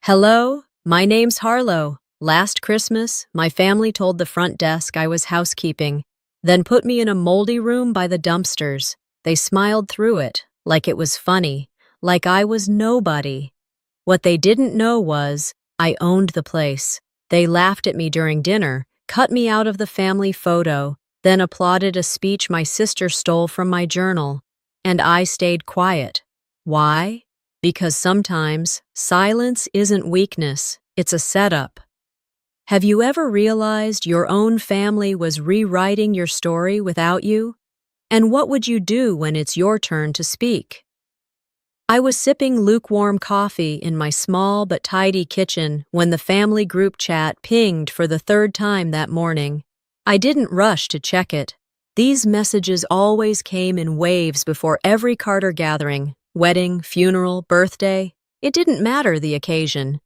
Hello, my name's Harlow. Last Christmas, my family told the front desk I was housekeeping, then put me in a moldy room by the dumpsters. They smiled through it, like it was funny, like I was nobody. What they didn't know was, I owned the place. They laughed at me during dinner, cut me out of the family photo, then applauded a speech my sister stole from my journal. And I stayed quiet. Why? Because sometimes silence isn't weakness, it's a setup. Have you ever realized your own family was rewriting your story without you? And what would you do when it's your turn to speak? I was sipping lukewarm coffee in my small but tidy kitchen when the family group chat pinged for the third time that morning. I didn't rush to check it. These messages always came in waves before every Carter gathering. Wedding, funeral, birthday, it didn't matter the occasion.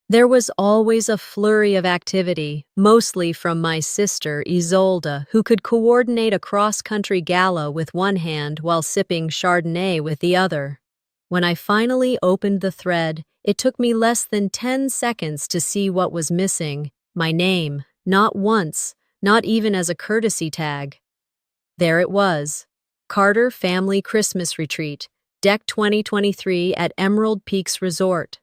There was always a flurry of activity, mostly from my sister, Isolde, who could coordinate a cross-country gala with one hand while sipping Chardonnay with the other. When I finally opened the thread, it took me less than 10 seconds to see what was missing. My name, not once, not even as a courtesy tag. There it was. Carter Family Christmas Retreat, Deck 2023 at Emerald Peaks Resort.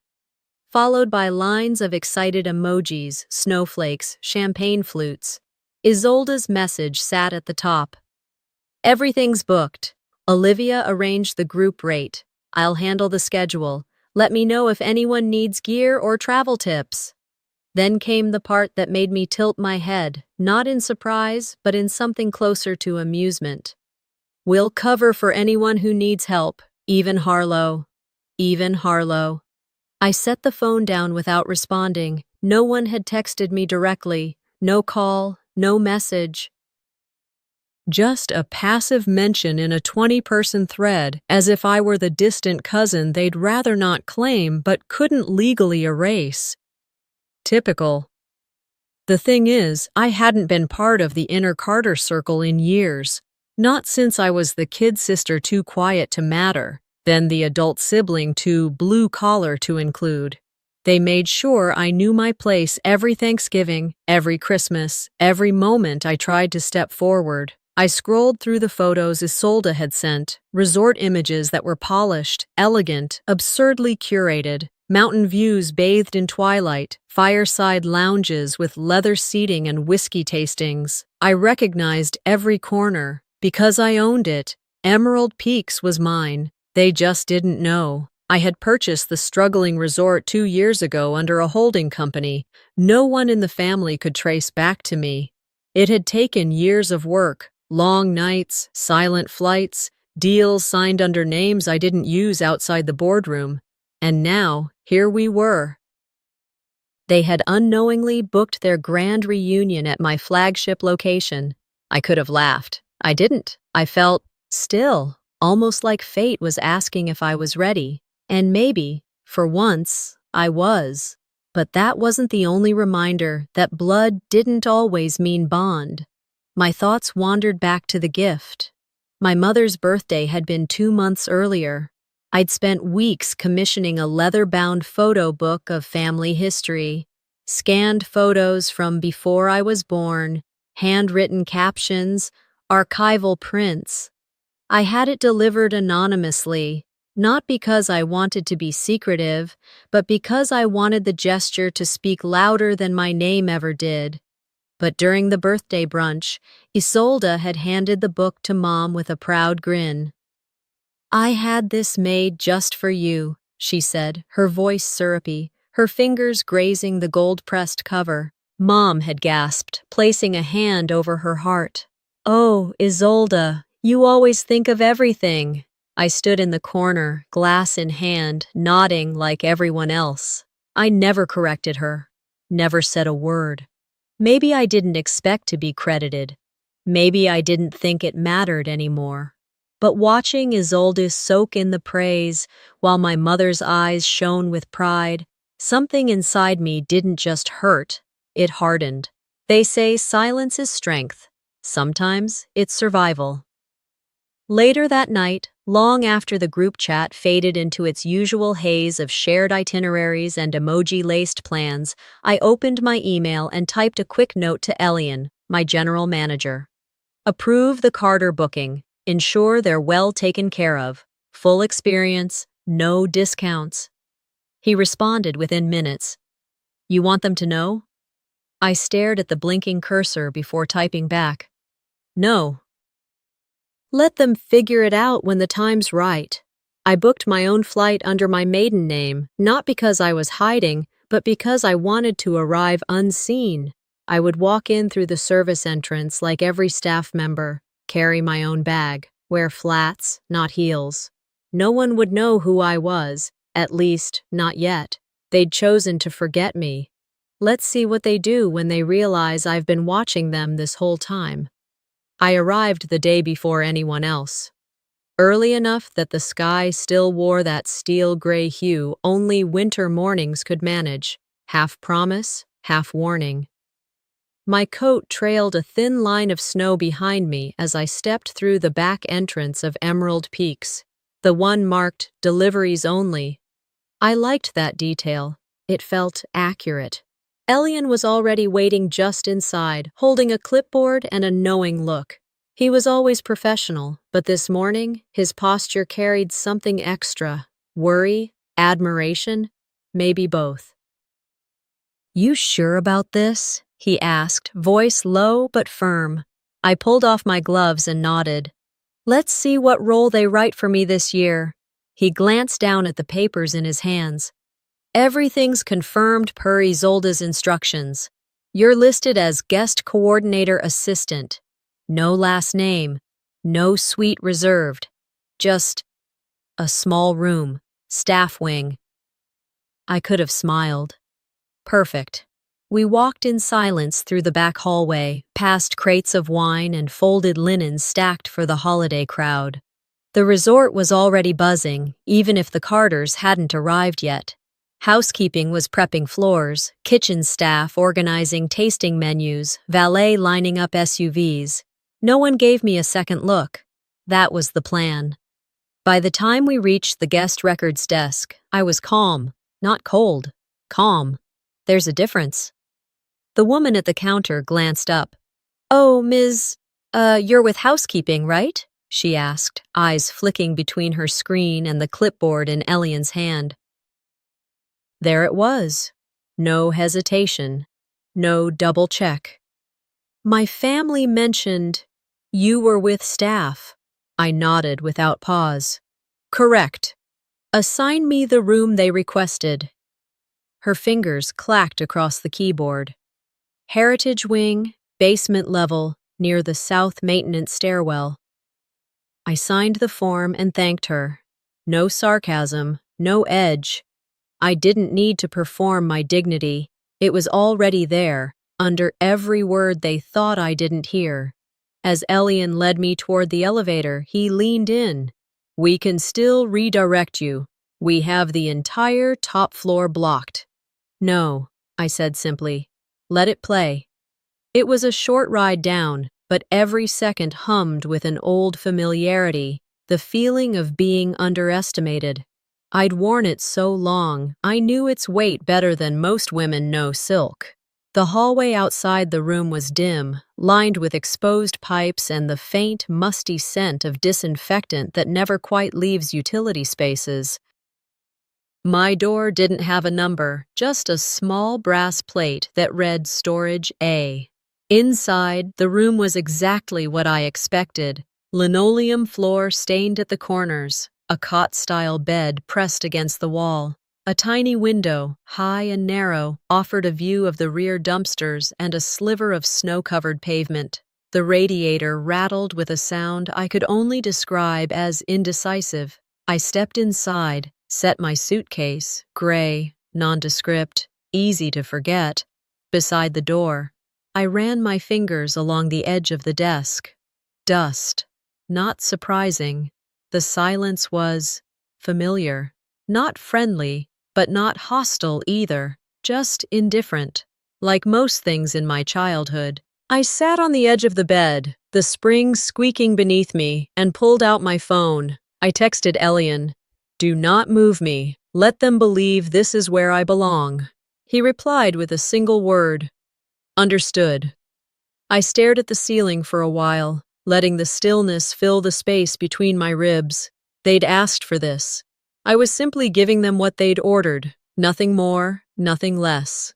Followed by lines of excited emojis, snowflakes, champagne flutes. Isolde's message sat at the top. Everything's booked. Olivia arranged the group rate. I'll handle the schedule. Let me know if anyone needs gear or travel tips. Then came the part that made me tilt my head, not in surprise, but in something closer to amusement. We'll cover for anyone who needs help, even Harlow. Even Harlow. I set the phone down without responding. No one had texted me directly. No call, no message. Just a passive mention in a 20-person thread, as if I were the distant cousin they'd rather not claim but couldn't legally erase. Typical. The thing is, I hadn't been part of the inner Carter circle in years. Not since I was the kid sister too quiet to matter, then the adult sibling too blue-collar to include. They made sure I knew my place every Thanksgiving, every Christmas, every moment I tried to step forward. I scrolled through the photos Isolde had sent, resort images that were polished, elegant, absurdly curated, mountain views bathed in twilight, fireside lounges with leather seating and whiskey tastings. I recognized every corner. Because I owned it, Emerald Peaks was mine. They just didn't know. I had purchased the struggling resort 2 years ago under a holding company. No one in the family could trace back to me. It had taken years of work, long nights, silent flights, deals signed under names I didn't use outside the boardroom. And now, here we were. They had unknowingly booked their grand reunion at my flagship location. I could have laughed. I didn't. I felt still, almost like fate was asking if I was ready. And maybe, for once, I was. But that wasn't the only reminder that blood didn't always mean bond. My thoughts wandered back to the gift. My mother's birthday had been 2 months earlier. I'd spent weeks commissioning a leather-bound photo book of family history, scanned photos from before I was born, handwritten captions, archival prints. I had it delivered anonymously, not because I wanted to be secretive, but because I wanted the gesture to speak louder than my name ever did. But during the birthday brunch, Isolde had handed the book to Mom with a proud grin. "I had this made just for you," she said, her voice syrupy, her fingers grazing the gold-pressed cover. Mom had gasped, placing a hand over her heart. "Oh, Isolde, you always think of everything." I stood in the corner, glass in hand, nodding like everyone else. I never corrected her, never said a word. Maybe I didn't expect to be credited. Maybe I didn't think it mattered anymore. But watching Isolde soak in the praise, while my mother's eyes shone with pride, something inside me didn't just hurt, it hardened. They say silence is strength. Sometimes it's survival. Later that night, long after the group chat faded into its usual haze of shared itineraries and emoji-laced plans, I opened my email and typed a quick note to Elian, my general manager. Approve the Carter booking. Ensure they're well taken care of. Full experience, no discounts. He responded within minutes. You want them to know? I stared at the blinking cursor before typing back. No. Let them figure it out when the time's right. I booked my own flight under my maiden name, not because I was hiding, but because I wanted to arrive unseen. I would walk in through the service entrance like every staff member, carry my own bag, wear flats, not heels. No one would know who I was, at least, not yet. They'd chosen to forget me. Let's see what they do when they realize I've been watching them this whole time. I arrived the day before anyone else. Early enough that the sky still wore that steel gray hue only winter mornings could manage, half promise, half warning. My coat trailed a thin line of snow behind me as I stepped through the back entrance of Emerald Peaks, the one marked Deliveries Only. I liked that detail. It felt accurate. Elian was already waiting just inside, holding a clipboard and a knowing look. He was always professional, but this morning, his posture carried something extra. Worry, admiration, maybe both. You sure about this? He asked, voice low but firm. I pulled off my gloves and nodded. Let's see what role they write for me this year. He glanced down at the papers in his hands. Everything's confirmed per Isolde's instructions. You're listed as guest coordinator assistant. No last name. No suite reserved. Just a small room. Staff wing. I could have smiled. Perfect. We walked in silence through the back hallway, past crates of wine and folded linen stacked for the holiday crowd. The resort was already buzzing, even if the Carters hadn't arrived yet. Housekeeping was prepping floors, kitchen staff organizing tasting menus, valet lining up SUVs. No one gave me a second look. That was the plan. By the time we reached the guest records desk, I was calm, not cold, calm. There's a difference. The woman at the counter glanced up. Oh, Ms. You're with housekeeping, right? She asked, eyes flicking between her screen and the clipboard in Elian's hand. There it was. No hesitation. No double check. My family mentioned you were with staff. I nodded without pause. Correct. Assign me the room they requested. Her fingers clacked across the keyboard. Heritage wing, basement level, near the south maintenance stairwell. I signed the form and thanked her. No sarcasm, no edge. I didn't need to perform my dignity. It was already there, under every word they thought I didn't hear. As Elian led me toward the elevator, he leaned in. We can still redirect you. We have the entire top floor blocked. No, I said simply. Let it play. It was a short ride down, but every second hummed with an old familiarity, the feeling of being underestimated. I'd worn it so long, I knew its weight better than most women know silk. The hallway outside the room was dim, lined with exposed pipes and the faint, musty scent of disinfectant that never quite leaves utility spaces. My door didn't have a number, just a small brass plate that read Storage A. Inside, the room was exactly what I expected. Linoleum floor stained at the corners, a cot-style bed pressed against the wall. A tiny window, high and narrow, offered a view of the rear dumpsters and a sliver of snow-covered pavement. The radiator rattled with a sound I could only describe as indecisive. I stepped inside, set my suitcase, gray, nondescript, easy to forget, beside the door. I ran my fingers along the edge of the desk. Dust. Not surprising. The silence was familiar. Not friendly, but not hostile either. Just indifferent. Like most things in my childhood, I sat on the edge of the bed, the springs squeaking beneath me, and pulled out my phone. I texted Elian, "Do not move me. Let them believe this is where I belong." He replied with a single word, "Understood." I stared at the ceiling for a while, letting the stillness fill the space between my ribs. They'd asked for this. I was simply giving them what they'd ordered, nothing more, nothing less.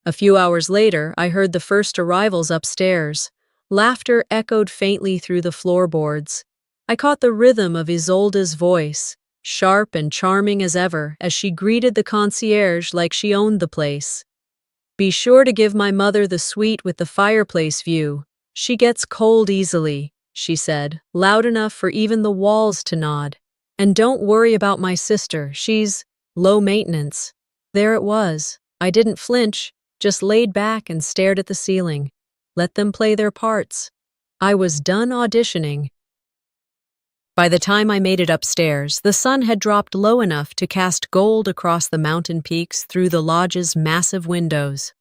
A few hours later, I heard the first arrivals upstairs. Laughter echoed faintly through the floorboards. I caught the rhythm of Isolde's voice, sharp and charming as ever, as she greeted the concierge like she owned the place. "Be sure to give my mother the suite with the fireplace view. She gets cold easily," she said, loud enough for even the walls to nod. "And don't worry about my sister, she's low maintenance." There it was. I didn't flinch, just laid back and stared at the ceiling. Let them play their parts. I was done auditioning. By the time I made it upstairs, the sun had dropped low enough to cast gold across the mountain peaks through the lodge's massive windows.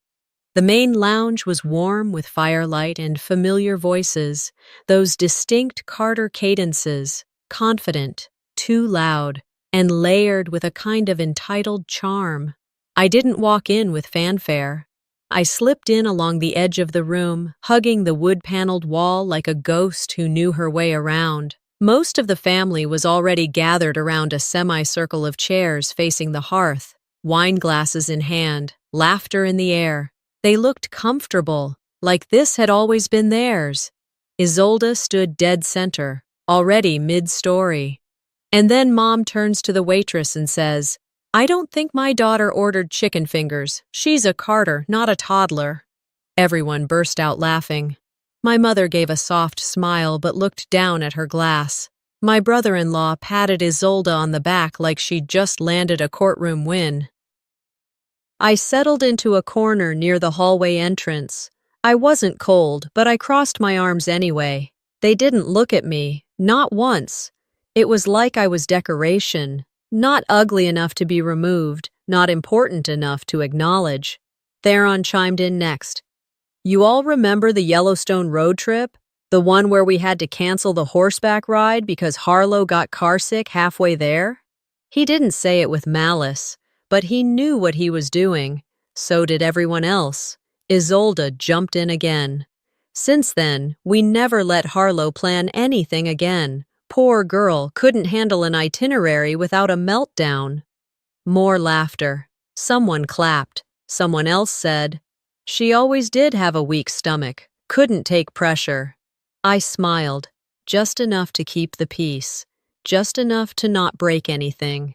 The main lounge was warm with firelight and familiar voices, those distinct Carter cadences, confident, too loud, and layered with a kind of entitled charm. I didn't walk in with fanfare. I slipped in along the edge of the room, hugging the wood-paneled wall like a ghost who knew her way around. Most of the family was already gathered around a semicircle of chairs facing the hearth, wine glasses in hand, laughter in the air. They looked comfortable, like this had always been theirs. Isolde stood dead center, already mid-story. And then Mom turns to the waitress and says, "I don't think my daughter ordered chicken fingers. She's a Carter, not a toddler." Everyone burst out laughing. My mother gave a soft smile but looked down at her glass. My brother-in-law patted Isolde on the back like she'd just landed a courtroom win. I settled into a corner near the hallway entrance. I wasn't cold, but I crossed my arms anyway. They didn't look at me, not once. It was like I was decoration, not ugly enough to be removed, not important enough to acknowledge. Theron chimed in next. "You all remember the Yellowstone road trip? The one where we had to cancel the horseback ride because Harlow got carsick halfway there?" He didn't say it with malice, but he knew what he was doing. So did everyone else. Isolde jumped in again. Since then, we never let Harlow plan anything again. Poor girl couldn't handle an itinerary without a meltdown. More laughter. Someone clapped. Someone else said, "She always did have a weak stomach. Couldn't take pressure." I smiled, just enough to keep the peace, just enough to not break anything.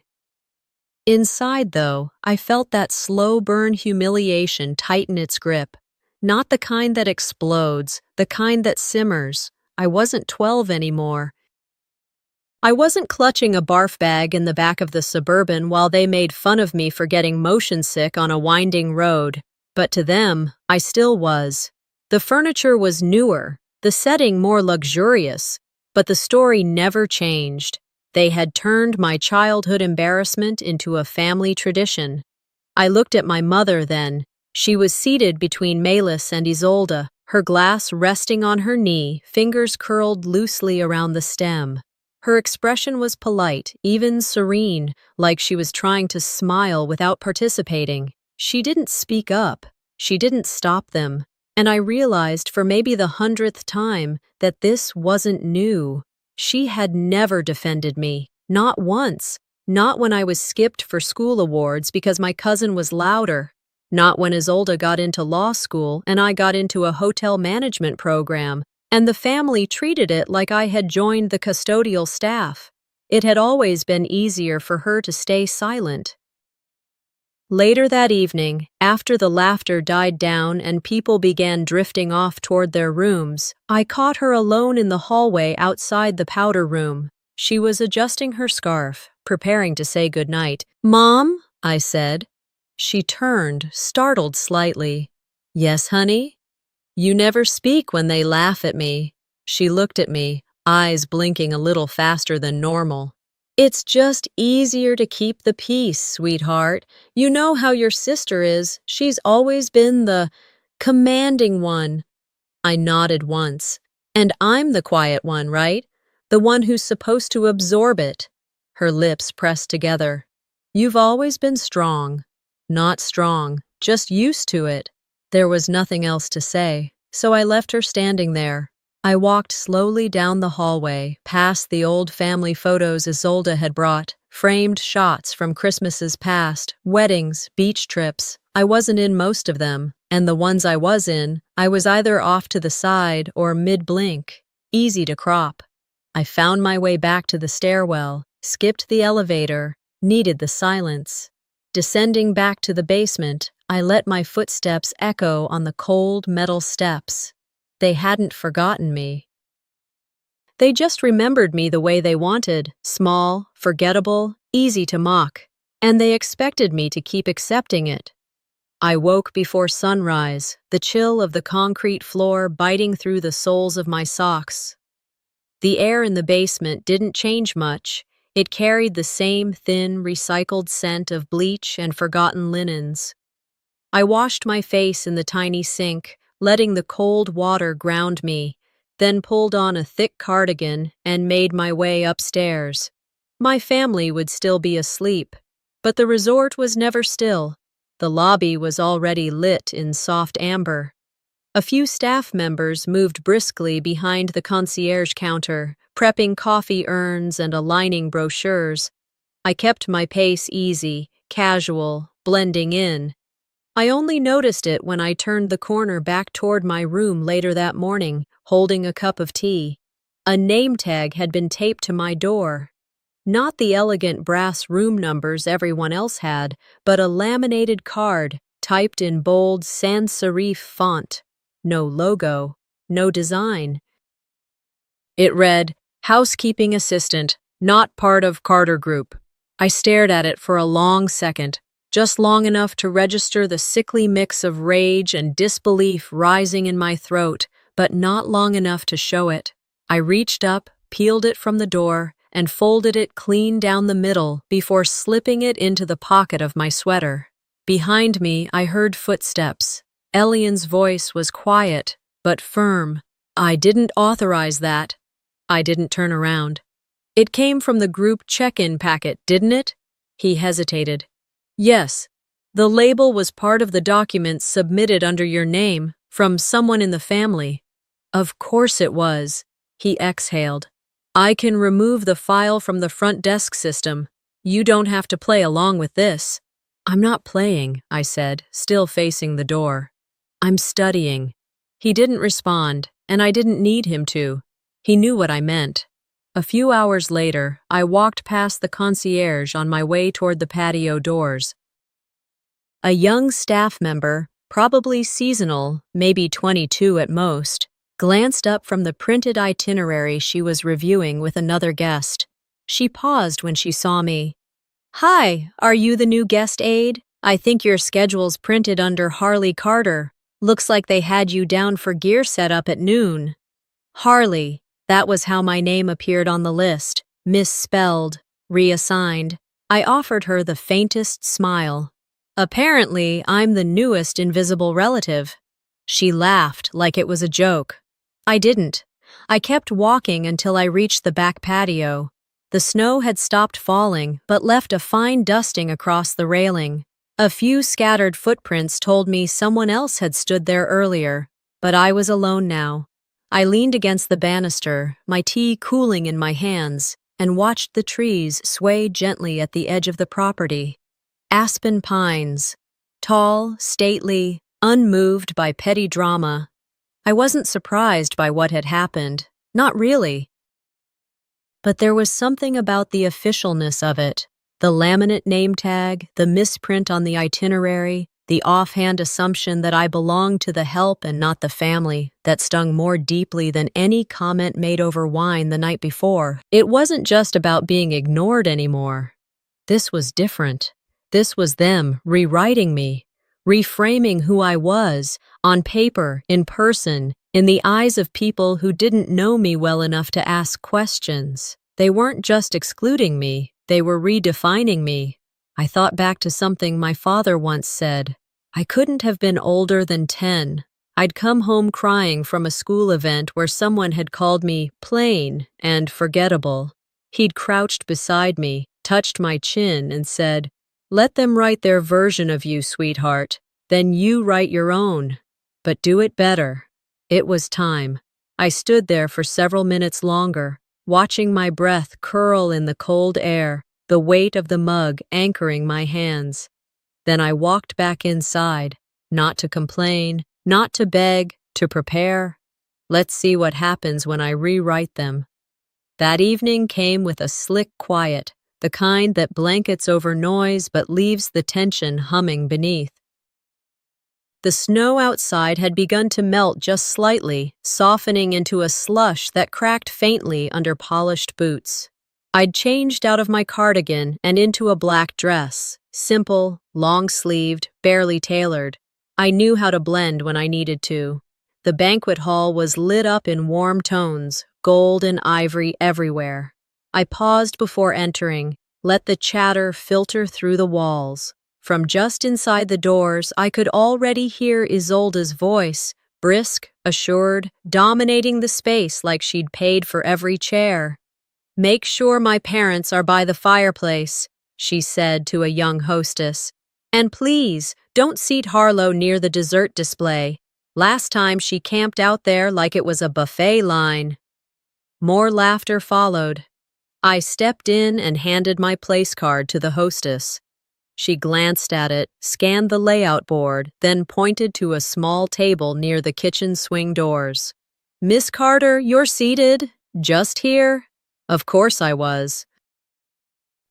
Inside, though, I felt that slow burn humiliation tighten its grip. Not the kind that explodes, the kind that simmers. I wasn't 12 anymore. I wasn't clutching a barf bag in the back of the Suburban while they made fun of me for getting motion sick on a winding road. But to them, I still was. The furniture was newer, the setting more luxurious, but the story never changed. They had turned my childhood embarrassment into a family tradition. I looked at my mother then. She was seated between Melis and Isolde, her glass resting on her knee, fingers curled loosely around the stem. Her expression was polite, even serene, like she was trying to smile without participating. She didn't speak up. She didn't stop them. And I realized for maybe the 100th time that this wasn't new. She had never defended me, not once. Not when I was skipped for school awards because my cousin was louder. Not when Isolde got into law school and I got into a hotel management program, and the family treated it like I had joined the custodial staff. It had always been easier for her to stay silent. Later that evening, after the laughter died down and people began drifting off toward their rooms, I caught her alone in the hallway outside the powder room. She was adjusting her scarf, preparing to say goodnight. "Mom?" I said. She turned, startled slightly. "Yes, honey?" "You never speak when they laugh at me." She looked at me, eyes blinking a little faster than normal. "It's just easier to keep the peace, sweetheart. You know how your sister is. She's always been the commanding one." I nodded once. And I'm the quiet one, right? The one who's supposed to absorb it. Her lips pressed together. You've always been strong. Not strong, just used to it. There was nothing else to say, so I left her standing there. I walked slowly down the hallway, past the old family photos Isolde had brought, framed shots from Christmases past, weddings, beach trips. I wasn't in most of them, and the ones I was in, I was either off to the side or mid-blink, easy to crop. I found my way back to the stairwell, skipped the elevator, needed the silence. Descending back to the basement, I let my footsteps echo on the cold metal steps. They hadn't forgotten me. They just remembered me the way they wanted, small, forgettable, easy to mock, and they expected me to keep accepting it. I woke before sunrise, the chill of the concrete floor biting through the soles of my socks. The air in the basement didn't change much. It carried the same thin, recycled scent of bleach and forgotten linens. I washed my face in the tiny sink, letting the cold water ground me, then pulled on a thick cardigan and made my way upstairs. My family would still be asleep, but the resort was never still. The lobby was already lit in soft amber. A few staff members moved briskly behind the concierge counter, prepping coffee urns and aligning brochures. I kept my pace easy, casual, blending in. I only noticed it when I turned the corner back toward my room later that morning, holding a cup of tea. A name tag had been taped to my door. Not the elegant brass room numbers everyone else had, but a laminated card typed in bold sans serif font. No logo, no design. It read, "Housekeeping assistant, not part of Carter Group." I stared at it for a long second, just long enough to register the sickly mix of rage and disbelief rising in my throat, but not long enough to show it. I reached up, peeled it from the door, and folded it clean down the middle before slipping it into the pocket of my sweater. Behind me, I heard footsteps. Elian's voice was quiet, but firm. "I didn't authorize that." I didn't turn around. "It came from the group check-in packet, didn't it?" He hesitated. "Yes. The label was part of the documents submitted under your name, from someone in the family." "Of course it was," he exhaled. "I can remove the file from the front desk system. You don't have to play along with this." "I'm not playing," I said, still facing the door. "I'm studying." He didn't respond, and I didn't need him to. He knew what I meant. A few hours later, I walked past the concierge on my way toward the patio doors. A young staff member, probably seasonal, maybe 22 at most, glanced up from the printed itinerary she was reviewing with another guest. She paused when she saw me. "Hi, are you the new guest aide? I think your schedule's printed under Harley Carter. Looks like they had you down for gear setup at noon." Harley, that was how my name appeared on the list, misspelled, reassigned. I offered her the faintest smile. "Apparently, I'm the newest invisible relative." She laughed like it was a joke. I didn't. I kept walking until I reached the back patio. The snow had stopped falling, but left a fine dusting across the railing. A few scattered footprints told me someone else had stood there earlier, but I was alone now. I leaned against the banister, my tea cooling in my hands, and watched the trees sway gently at the edge of the property. Aspen pines. Tall, stately, unmoved by petty drama. I wasn't surprised by what had happened. Not really. But there was something about the officialness of it. The laminate name tag, the misprint on the itinerary, the offhand assumption that I belonged to the help and not the family, that stung more deeply than any comment made over wine the night before. It wasn't just about being ignored anymore. This was different. This was them rewriting me, reframing who I was, on paper, in person, in the eyes of people who didn't know me well enough to ask questions. They weren't just excluding me, they were redefining me. I thought back to something my father once said. I couldn't have been older than 10. I'd come home crying from a school event where someone had called me plain and forgettable. He'd crouched beside me, touched my chin, and said, "Let them write their version of you, sweetheart. Then you write your own. But do it better." It was time. I stood there for several minutes longer, watching my breath curl in the cold air, the weight of the mug anchoring my hands. Then I walked back inside, not to complain, not to beg, to prepare. Let's see what happens when I rewrite them. That evening came with a slick quiet, the kind that blankets over noise but leaves the tension humming beneath. The snow outside had begun to melt just slightly, softening into a slush that cracked faintly under polished boots. I'd changed out of my cardigan and into a black dress, simple, long-sleeved, barely tailored. I knew how to blend when I needed to. The banquet hall was lit up in warm tones, gold and ivory everywhere. I paused before entering, let the chatter filter through the walls. From just inside the doors, I could already hear Isolde's voice, brisk, assured, dominating the space like she'd paid for every chair. "Make sure my parents are by the fireplace," she said to a young hostess. "And please, don't seat Harlow near the dessert display. Last time she camped out there like it was a buffet line." More laughter followed. I stepped in and handed my place card to the hostess. She glanced at it, scanned the layout board, then pointed to a small table near the kitchen swing doors. "Miss Carter, you're seated. Just here." Of course I was.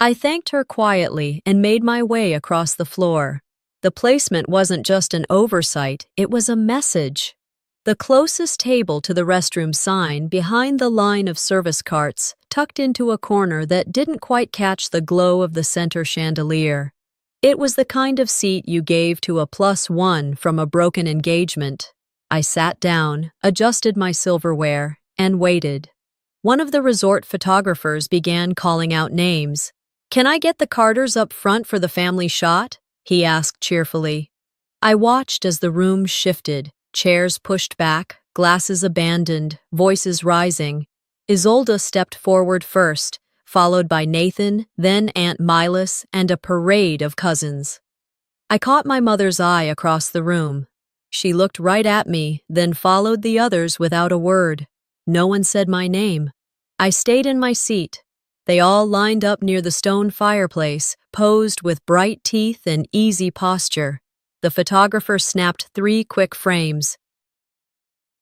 I thanked her quietly and made my way across the floor. The placement wasn't just an oversight, it was a message. The closest table to the restroom sign, behind the line of service carts, tucked into a corner that didn't quite catch the glow of the center chandelier. It was the kind of seat you gave to a +1 from a broken engagement. I sat down, adjusted my silverware, and waited. One of the resort photographers began calling out names. "Can I get the Carters up front for the family shot?" he asked cheerfully. I watched as the room shifted, chairs pushed back, glasses abandoned, voices rising. Isolde stepped forward first, followed by Nathan, then Aunt Milas, and a parade of cousins. I caught my mother's eye across the room. She looked right at me, then followed the others without a word. No one said my name. I stayed in my seat. They all lined up near the stone fireplace, posed with bright teeth and easy posture. The photographer snapped 3 quick frames.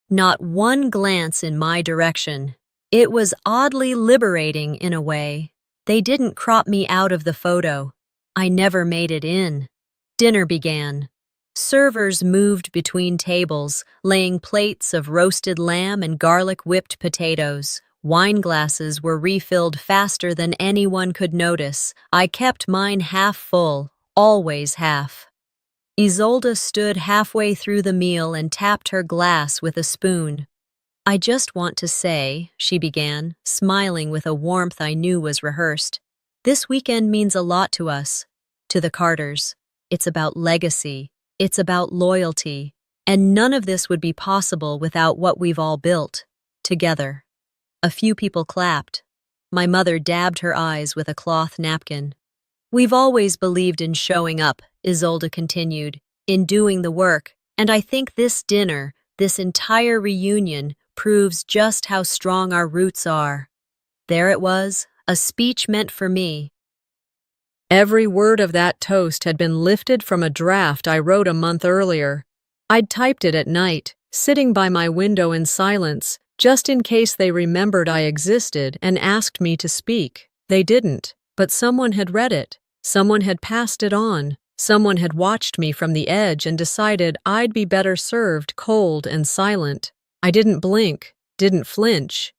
Not one glance in my direction. It was oddly liberating in a way. They didn't crop me out of the photo. I never made it in. Dinner began. Servers moved between tables, laying plates of roasted lamb and garlic whipped potatoes. Wine glasses were refilled faster than anyone could notice. I kept mine half full, always half. Isolde stood halfway through the meal and tapped her glass with a spoon. "I just want to say," she began, smiling with a warmth I knew was rehearsed, "this weekend means a lot to us, to the Carters. It's about legacy. It's about loyalty. And none of this would be possible without what we've all built, together." A few people clapped. My mother dabbed her eyes with a cloth napkin. "We've always believed in showing up," Isolde continued, "in doing the work, and I think this dinner, this entire reunion, proves just how strong our roots are." There it was, a speech meant for me. Every word of that toast had been lifted from a draft I wrote a month earlier. I'd typed it at night, sitting by my window in silence, just in case they remembered I existed and asked me to speak. They didn't, but someone had read it. Someone had passed it on. Someone had watched me from the edge and decided I'd be better served cold and silent. I didn't blink, didn't flinch.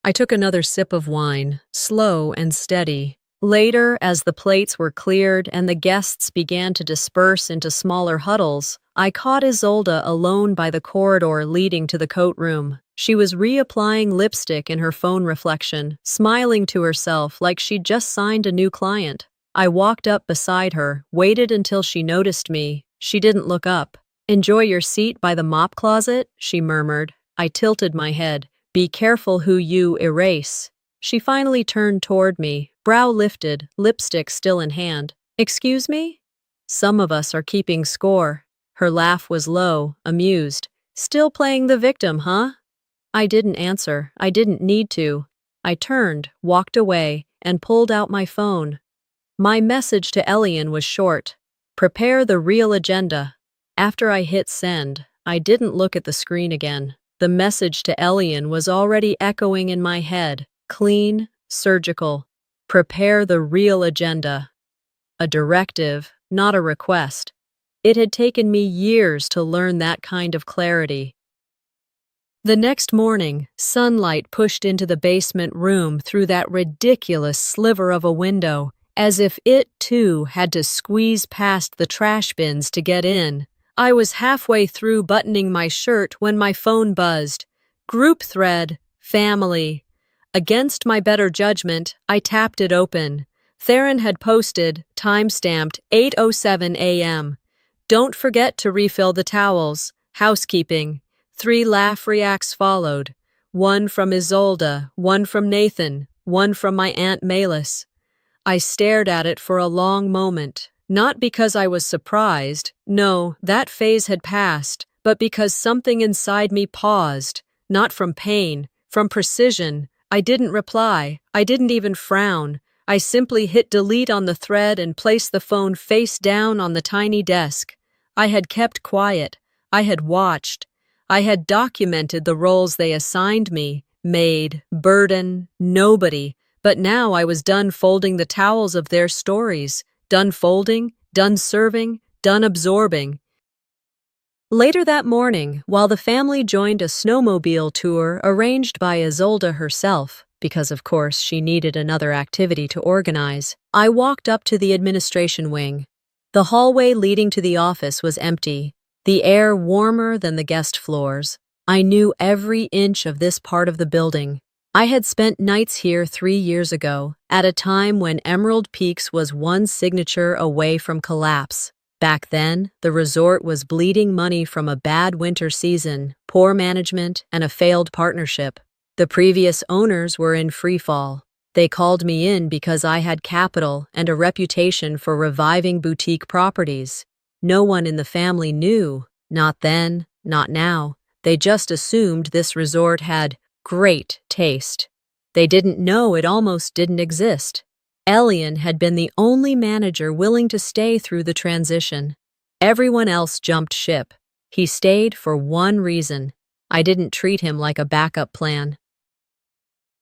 I took another sip of wine, slow and steady. Later, as the plates were cleared and the guests began to disperse into smaller huddles, I caught Isolde alone by the corridor leading to the coat room. She was reapplying lipstick in her phone reflection, smiling to herself like she'd just signed a new client. I walked up beside her, waited until she noticed me. She didn't look up. Enjoy your seat by the mop closet, she murmured. I tilted my head. Be careful who you erase. She finally turned toward me, brow lifted, lipstick still in hand. Excuse me? Some of us are keeping score. Her laugh was low, amused. Still playing the victim, huh? I didn't answer. I didn't need to. I turned, walked away, and pulled out my phone. My message to Elian was short. Prepare the real agenda. After I hit send, I didn't look at the screen again. The message to Elian was already echoing in my head. Clean, surgical. Prepare the real agenda. A directive, not a request. It had taken me years to learn that kind of clarity. The next morning, sunlight pushed into the basement room through that ridiculous sliver of a window, as if it, too, had to squeeze past the trash bins to get in. I was halfway through buttoning my shirt when my phone buzzed. Group thread, family. Against my better judgment, I tapped it open. Theron had posted, time-stamped, 8:07 a.m. Don't forget to refill the towels. Housekeeping. 3 laugh reacts followed. One from Isolde, one from Nathan, one from my Aunt Malis. I stared at it for a long moment, not because I was surprised, no, that phase had passed, but because something inside me paused, not from pain, from precision. I didn't reply, I didn't even frown. I simply hit delete on the thread and placed the phone face down on the tiny desk. I had kept quiet. I had watched. I had documented the roles they assigned me, maid, burden, nobody, but now I was done folding the towels of their stories, done folding, done serving, done absorbing. Later that morning, while the family joined a snowmobile tour arranged by Isolde herself, because of course she needed another activity to organize, I walked up to the administration wing. The hallway leading to the office was empty, the air warmer than the guest floors. I knew every inch of this part of the building. I had spent nights here 3 years ago, at a time when Emerald Peaks was one signature away from collapse. Back then, the resort was bleeding money from a bad winter season, poor management, and a failed partnership. The previous owners were in freefall. They called me in because I had capital and a reputation for reviving boutique properties. No one in the family knew, not then, not now. They just assumed this resort had great taste. They didn't know it almost didn't exist. Elian had been the only manager willing to stay through the transition. Everyone else jumped ship. He stayed for one reason. I didn't treat him like a backup plan.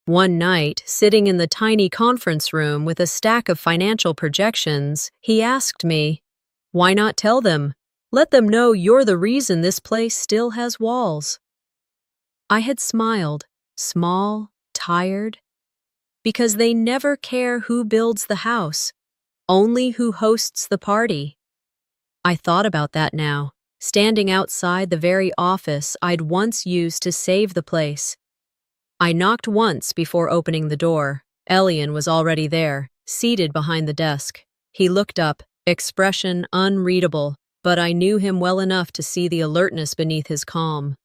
One night, sitting in the tiny conference room with a stack of financial projections, he asked me, "Why not tell them? Let them know you're the reason this place still has walls." I had smiled, small, tired, because they never care who builds the house, only who hosts the party. I thought about that now, standing outside the very office I'd once used to save the place. I knocked once before opening the door. Elian was already there, seated behind the desk. He looked up, expression unreadable, but I knew him well enough to see the alertness beneath his calm.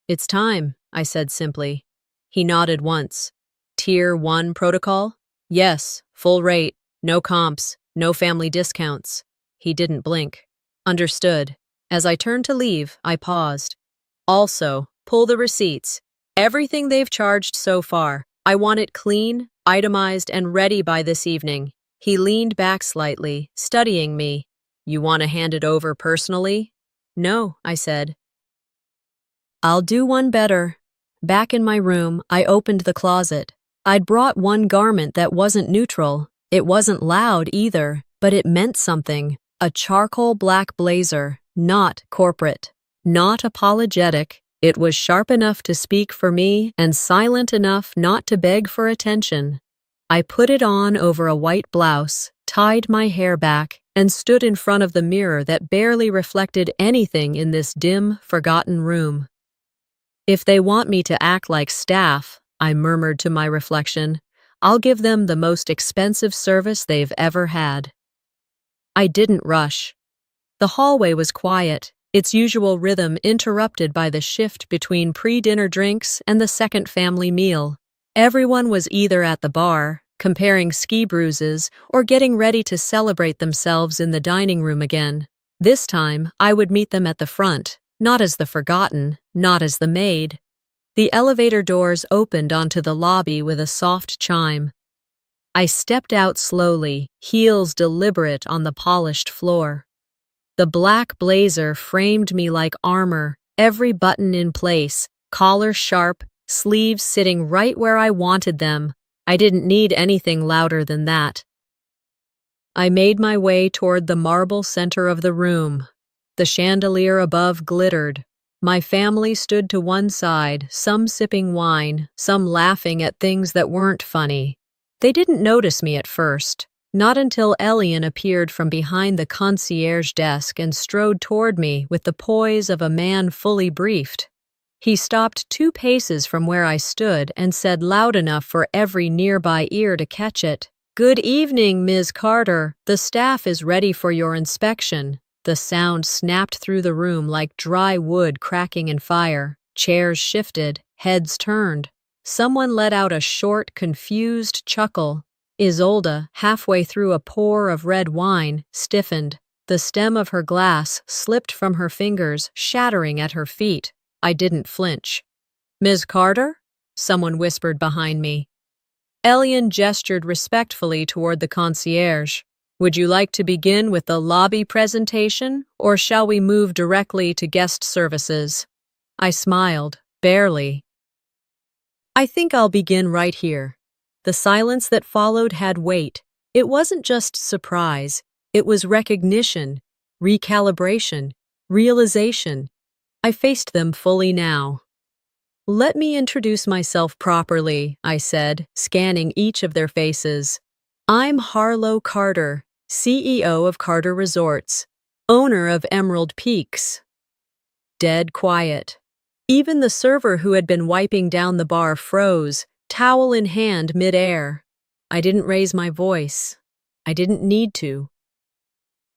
"It's time," I said simply. He nodded once. "Tier 1 protocol?" "Yes, full rate, no comps, no family discounts." He didn't blink. "Understood." As I turned to leave, I paused. "Also, pull the receipts. Everything they've charged so far. I want it clean, itemized, and ready by this evening." He leaned back slightly, studying me. "You want to hand it over personally?" "No," I said. "I'll do one better." Back in my room, I opened the closet. I'd brought one garment that wasn't neutral. It wasn't loud either, but it meant something. A charcoal black blazer, not corporate, not apologetic. It was sharp enough to speak for me and silent enough not to beg for attention. I put it on over a white blouse, tied my hair back, and stood in front of the mirror that barely reflected anything in this dim, forgotten room. "If they want me to act like staff," I murmured to my reflection, "I'll give them the most expensive service they've ever had." I didn't rush. The hallway was quiet. its usual rhythm interrupted by the shift between pre-dinner drinks and the second family meal. Everyone was either at the bar, comparing ski bruises, or getting ready to celebrate themselves in the dining room again. This time, I would meet them at the front, not as the forgotten, not as the maid. The elevator doors opened onto the lobby with a soft chime. I stepped out slowly, heels deliberate on the polished floor. The black blazer framed me like armor, every button in place, collar sharp, sleeves sitting right where I wanted them. I didn't need anything louder than that. I made my way toward the marble center of the room. The chandelier above glittered. My family stood to one side, some sipping wine, some laughing at things that weren't funny. They didn't notice me at first, not until Elian appeared from behind the concierge desk and strode toward me with the poise of a man fully briefed. He stopped 2 paces from where I stood and said loud enough for every nearby ear to catch it, "Good evening, Ms. Carter. The staff is ready for your inspection." The sound snapped through the room like dry wood cracking in fire. Chairs shifted, heads turned. Someone let out a short, confused chuckle. Isolde, halfway through a pour of red wine, stiffened. The stem of her glass slipped from her fingers, shattering at her feet. I didn't flinch. "Ms. Carter?" someone whispered behind me. Elian gestured respectfully toward the concierge. "Would you like to begin with the lobby presentation, or shall we move directly to guest services?" I smiled, barely. "I think I'll begin right here." The silence that followed had weight. It wasn't just surprise. It was recognition, recalibration, realization. I faced them fully now. "Let me introduce myself properly," I said, scanning each of their faces. "I'm Harlow Carter, CEO of Carter Resorts, owner of Emerald Peaks." Dead quiet. Even the server who had been wiping down the bar froze, towel in hand mid-air. I didn't raise my voice. I didn't need to.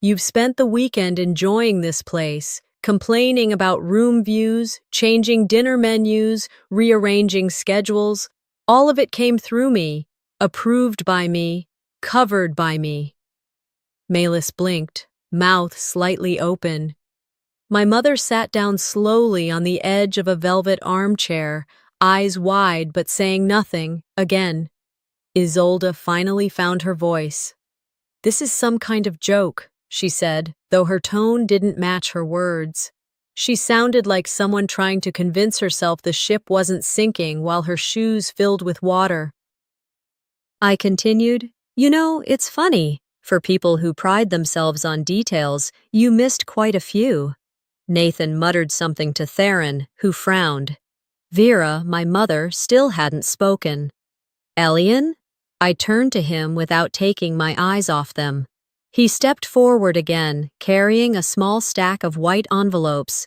"You've spent the weekend enjoying this place, complaining about room views, changing dinner menus, rearranging schedules. All of it came through me, approved by me, covered by me." Malis blinked, mouth slightly open. My mother sat down slowly on the edge of a velvet armchair, eyes wide but saying nothing, again. Isolde finally found her voice. "This is some kind of joke," she said, though her tone didn't match her words. She sounded like someone trying to convince herself the ship wasn't sinking while her shoes filled with water. I continued, "You know, it's funny. For people who pride themselves on details, you missed quite a few." Nathan muttered something to Theron, who frowned. Vera, my mother, still hadn't spoken. "Elian?" I turned to him without taking my eyes off them. He stepped forward again, carrying a small stack of white envelopes.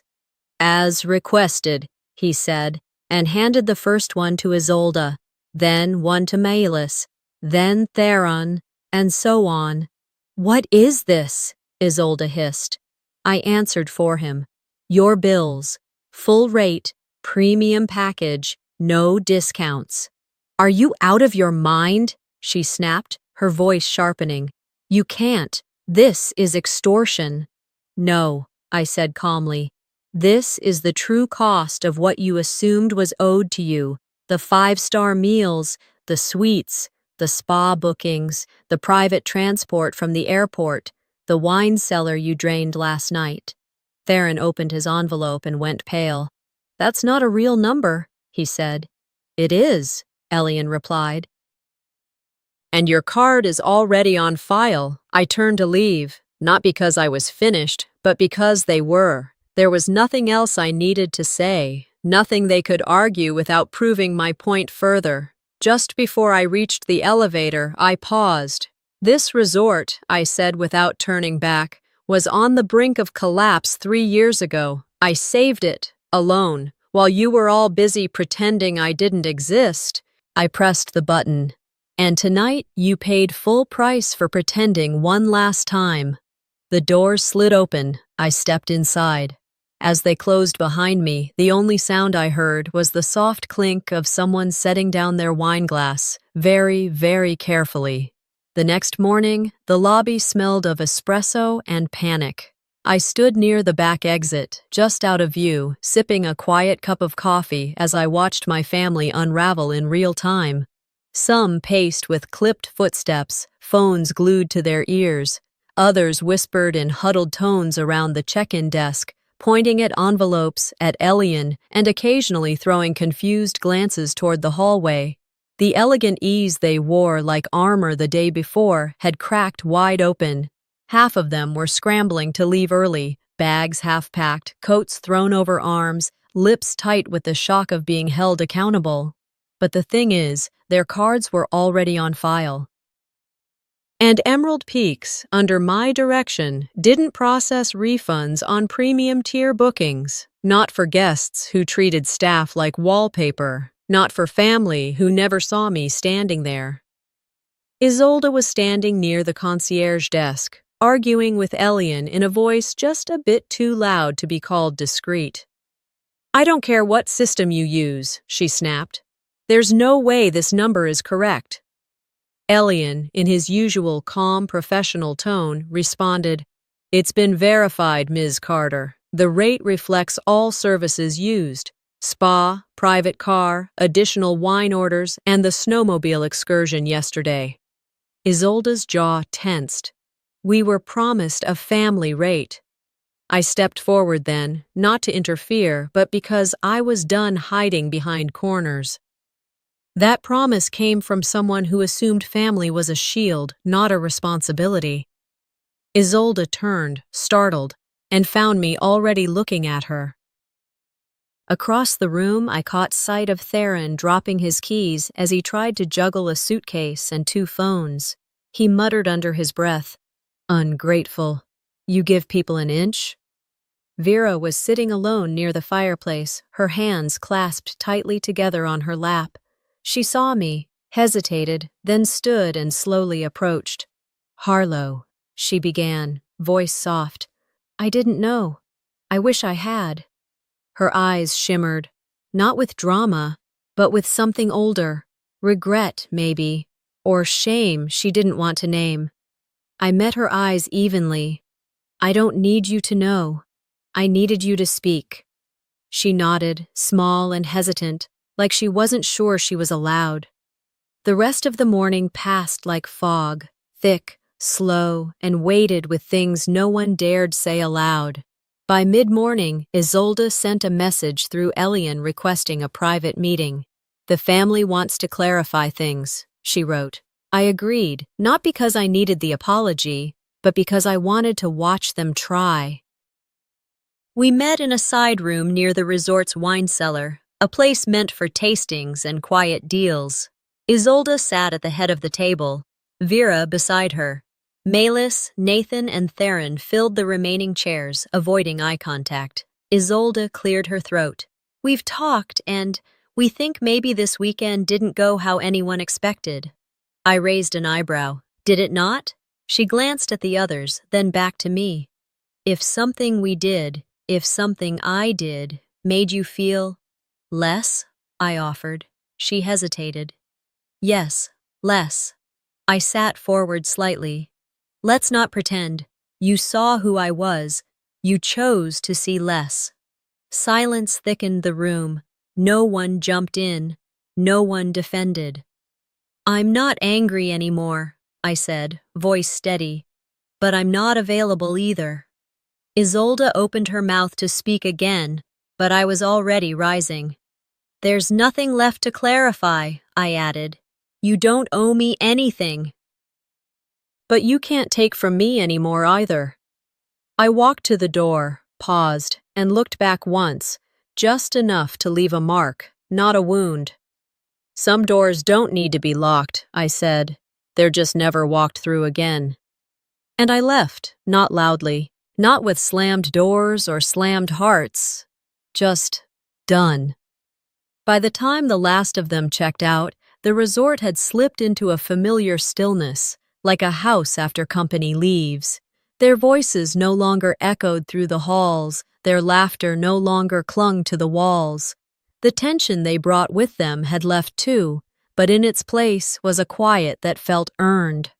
"As requested," he said, and handed the first one to Isolde, then one to Malis, then Theron, and so on. "What is this?" Isolde hissed. I answered for him. "Your bills. Full rate, premium package, no discounts." "Are you out of your mind?" she snapped, her voice sharpening. "You can't. This is extortion." "No," I said calmly. "This is the true cost of what you assumed was owed to you. The 5-star meals, the suites, the spa bookings, the private transport from the airport, the wine cellar you drained last night." Theron opened his envelope and went pale. "That's not a real number," he said. "It is," Elian replied. "And your card is already on file." I turned to leave, not because I was finished, but because they were. There was nothing else I needed to say, nothing they could argue without proving my point further. Just before I reached the elevator, I paused. "This resort," I said without turning back, "was on the brink of collapse 3 years ago. I saved it, alone, while you were all busy pretending I didn't exist." I pressed the button. "And tonight you paid full price for pretending one last time." The door slid open. I stepped inside. As they closed behind me, the only sound I heard was the soft clink of someone setting down their wine glass, very, very carefully. The next morning, the lobby smelled of espresso and panic. I stood near the back exit, just out of view, sipping a quiet cup of coffee as I watched my family unravel in real time. Some paced with clipped footsteps, phones glued to their ears. Others whispered in huddled tones around the check-in desk, pointing at envelopes, at Elian, and occasionally throwing confused glances toward the hallway. The elegant ease they wore like armor the day before had cracked wide open. Half of them were scrambling to leave early, bags half-packed, coats thrown over arms, lips tight with the shock of being held accountable. But the thing is, their cards were already on file. And Emerald Peaks, under my direction, didn't process refunds on premium tier bookings, not for guests who treated staff like wallpaper, not for family who never saw me standing there. Isolde was standing near the concierge desk, arguing with Elian in a voice just a bit too loud to be called discreet. "I don't care what system you use," she snapped. "There's no way this number is correct." Elian, in his usual calm, professional tone, responded, "It's been verified, Ms. Carter. The rate reflects all services used: spa, private car, additional wine orders, and the snowmobile excursion yesterday." Isolde's jaw tensed. We were promised a family rate. I stepped forward then, not to interfere, but because I was done hiding behind corners. That promise came from someone who assumed family was a shield, not a responsibility. Isolde turned, startled, and found me already looking at her. Across the room, I caught sight of Theron dropping his keys as he tried to juggle a suitcase and 2 phones. He muttered under his breath, "Ungrateful. You give people an inch?" Vera was sitting alone near the fireplace, her hands clasped tightly together on her lap. She saw me, hesitated, then stood and slowly approached. "Harlow," she began, voice soft. "I didn't know. I wish I had." Her eyes shimmered, not with drama, but with something older, regret maybe, or shame she didn't want to name. I met her eyes evenly. "I don't need you to know. I needed you to speak." She nodded, small and hesitant, like she wasn't sure she was allowed. The rest of the morning passed like fog, thick, slow, and weighted with things no one dared say aloud. By mid-morning, Isolde sent a message through Elian requesting a private meeting. "The family wants to clarify things," she wrote. I agreed, not because I needed the apology, but because I wanted to watch them try. We met in a side room near the resort's wine cellar, a place meant for tastings and quiet deals. Isolde sat at the head of the table, Vera beside her. Melis, Nathan, and Theron filled the remaining chairs, avoiding eye contact. Isolde cleared her throat. "We've talked, and we think maybe this weekend didn't go how anyone expected." I raised an eyebrow. "Did it not?" She glanced at the others, then back to me. "If something we did, if something I did, made you feel less?" I offered. She hesitated. "Yes, less." I sat forward slightly. "Let's not pretend. You saw who I was. You chose to see less." Silence thickened the room. No one jumped in. No one defended. "I'm not angry anymore," I said, voice steady. "But I'm not available either." Isolde opened her mouth to speak again, but I was already rising. "There's nothing left to clarify," I added. "You don't owe me anything." "But you can't take from me anymore either." I walked to the door, paused, and looked back once, just enough to leave a mark, not a wound. "Some doors don't need to be locked," I said. "They're just never walked through again." And I left, not loudly, not with slammed doors or slammed hearts. Just done. By the time the last of them checked out, the resort had slipped into a familiar stillness, like a house after company leaves. Their voices no longer echoed through the halls, Their laughter no longer clung to the walls. The tension they brought with them had left too, but in its place was a quiet that felt earned.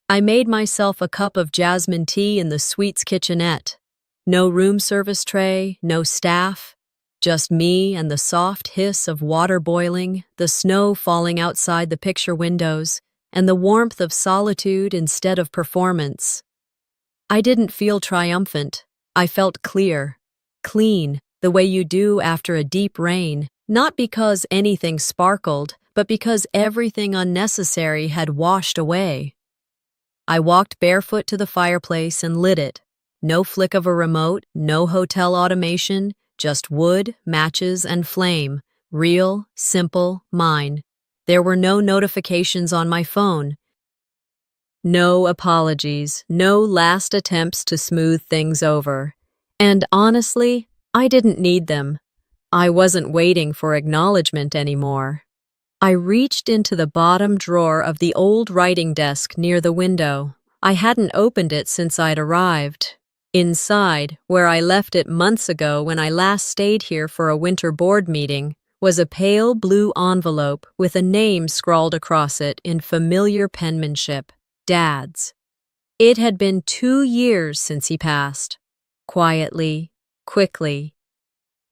I made myself a cup of jasmine tea in the suite's kitchenette. No room service tray, no staff, just me and the soft hiss of water boiling, the snow falling outside the picture windows, and the warmth of solitude instead of performance. I didn't feel triumphant. I felt clear, clean, the way you do after a deep rain, not because anything sparkled, but because everything unnecessary had washed away. I walked barefoot to the fireplace and lit it. No flick of a remote, no hotel automation, just wood, matches, and flame. Real, simple, mine. There were no notifications on my phone. No apologies, no last attempts to smooth things over. And honestly, I didn't need them. I wasn't waiting for acknowledgement anymore. I reached into the bottom drawer of the old writing desk near the window. I hadn't opened it since I'd arrived. Inside, where I left it months ago when I last stayed here for a winter board meeting, was a pale blue envelope with a name scrawled across it in familiar penmanship, Dad's. It had been 2 years since he passed. Quietly, quickly.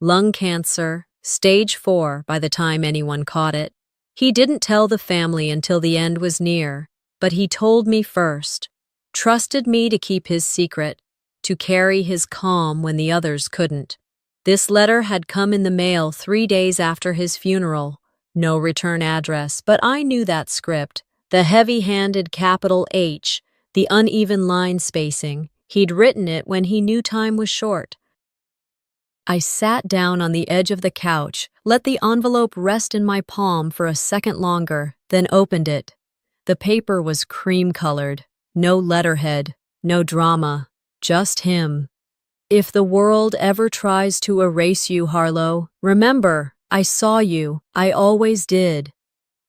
Lung cancer, stage 4 by the time anyone caught it. He didn't tell the family until the end was near, but he told me first, trusted me to keep his secret, to carry his calm when the others couldn't. This letter had come in the mail 3 days after his funeral. No return address, but I knew that script. The heavy-handed capital H, the uneven line spacing. He'd written it when he knew time was short. I sat down on the edge of the couch, let the envelope rest in my palm for a second longer, then opened it. The paper was cream-colored. No letterhead, no drama, just him. If the world ever tries to erase you, Harlow, remember, I saw you. I always did.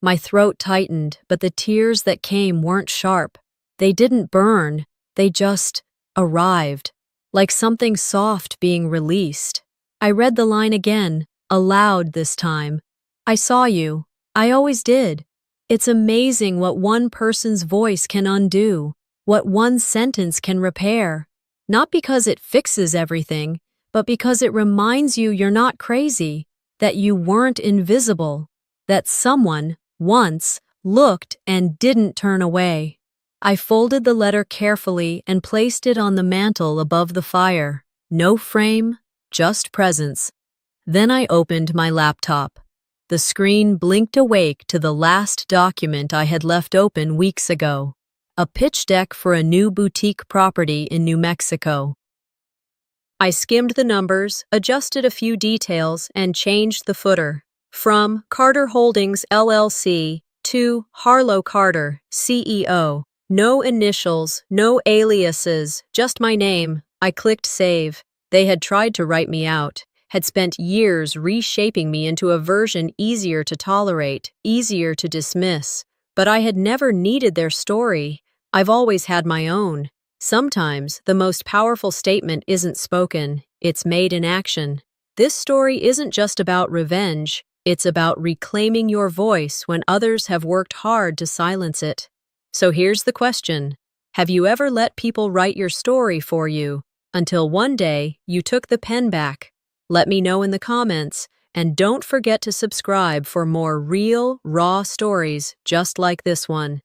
My throat tightened, but the tears that came weren't sharp. They didn't burn. They just arrived, like something soft being released. I read the line again, aloud this time. I saw you. I always did. It's amazing what one person's voice can undo, what one sentence can repair. Not because it fixes everything, but because it reminds you you're not crazy, that you weren't invisible, that someone, once, looked and didn't turn away. I folded the letter carefully and placed it on the mantel above the fire. No frame, just presence. Then I opened my laptop. The screen blinked awake to the last document I had left open weeks ago. A pitch deck for a new boutique property in New Mexico. I skimmed the numbers, adjusted a few details, and changed the footer. From Carter Holdings, LLC, to Harlow Carter, CEO. No initials, no aliases, just my name. I clicked save. They had tried to write me out, had spent years reshaping me into a version easier to tolerate, easier to dismiss. But I had never needed their story. I've always had my own. Sometimes the most powerful statement isn't spoken, it's made in action. This story isn't just about revenge, it's about reclaiming your voice when others have worked hard to silence it. So here's the question. Have you ever let people write your story for you, until one day you took the pen back? Let me know in the comments, and don't forget to subscribe for more real, raw stories just like this one.